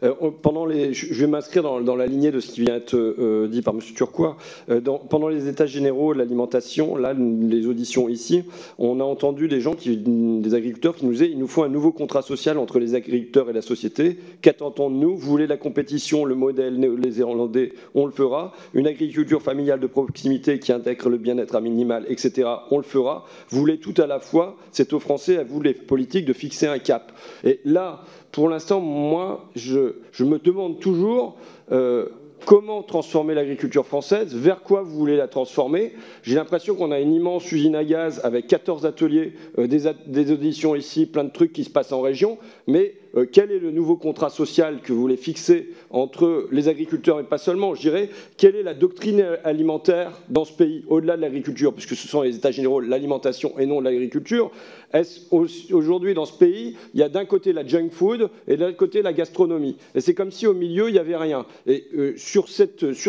Je vais m'inscrire dans la lignée de ce qui vient d'être dit par M. Turquois. Pendant les états généraux de l'alimentation, là, les auditions ici, on a entendu des agriculteurs qui nous disaient il nous faut un nouveau contrat social entre les agriculteurs et la société. Qu'attendons-nous? Vous voulez la compétition, le modèle néo-zélandais, on le fera. Une agriculture familiale de proximité qui intègre le bien-être minimal, etc., on le fera. Vous voulez tout à la fois, c'est aux Français, à vous les politiques, de fixer un cap. Et là, pour l'instant, moi, je me demande toujours comment transformer l'agriculture française, vers quoi vous voulez la transformer. J'ai l'impression qu'on a une immense usine à gaz avec 14 ateliers, des auditions ici, plein de trucs qui se passent en région, mais quel est le nouveau contrat social que vous voulez fixer entre les agriculteurs et pas seulement, je dirais, quelle est la doctrine alimentaire dans ce pays, au-delà de l'agriculture, puisque ce sont les états généraux, l'alimentation et non l'agriculture. Aujourd'hui, dans ce pays, il y a d'un côté la junk food et de l'autre côté la gastronomie. Et c'est comme si au milieu, il n'y avait rien. Et sur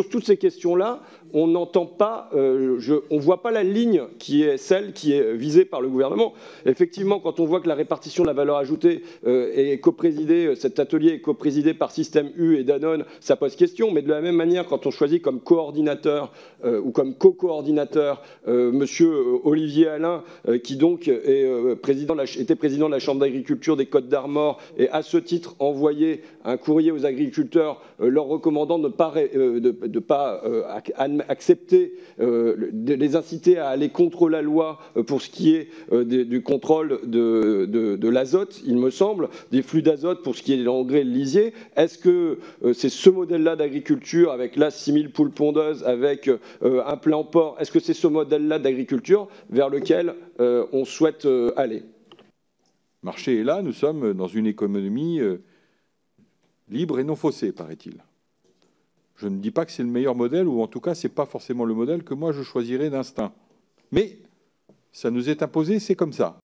toutes ces questions-là, on n'entend pas, on ne voit pas la ligne qui est celle qui est visée par le gouvernement. Effectivement, quand on voit que la répartition de la valeur ajoutée est coprésidée, cet atelier est coprésidé par Système U et Danone, ça pose question. Mais de la même manière, quand on choisit comme coordinateur ou comme co-coordinateur Monsieur Olivier Alain, qui donc était président de la Chambre d'agriculture des Côtes-d'Armor et à ce titre envoyé un courrier aux agriculteurs leur recommandant de ne pas accepter, de les inciter à aller contre la loi pour ce qui est du contrôle de l'azote, il me semble, des flux d'azote pour ce qui est de l'engrais et le lisier. Est-ce que c'est ce modèle-là d'agriculture, avec là 6000 poules pondeuses, avec un plan porc, est-ce que c'est ce modèle-là d'agriculture vers lequel on souhaite aller? Le marché est là, nous sommes dans une économie libre et non faussée, paraît-il. Je ne dis pas que c'est le meilleur modèle, ou en tout cas, ce n'est pas forcément le modèle que moi je choisirais d'instinct. Mais ça nous est imposé, c'est comme ça.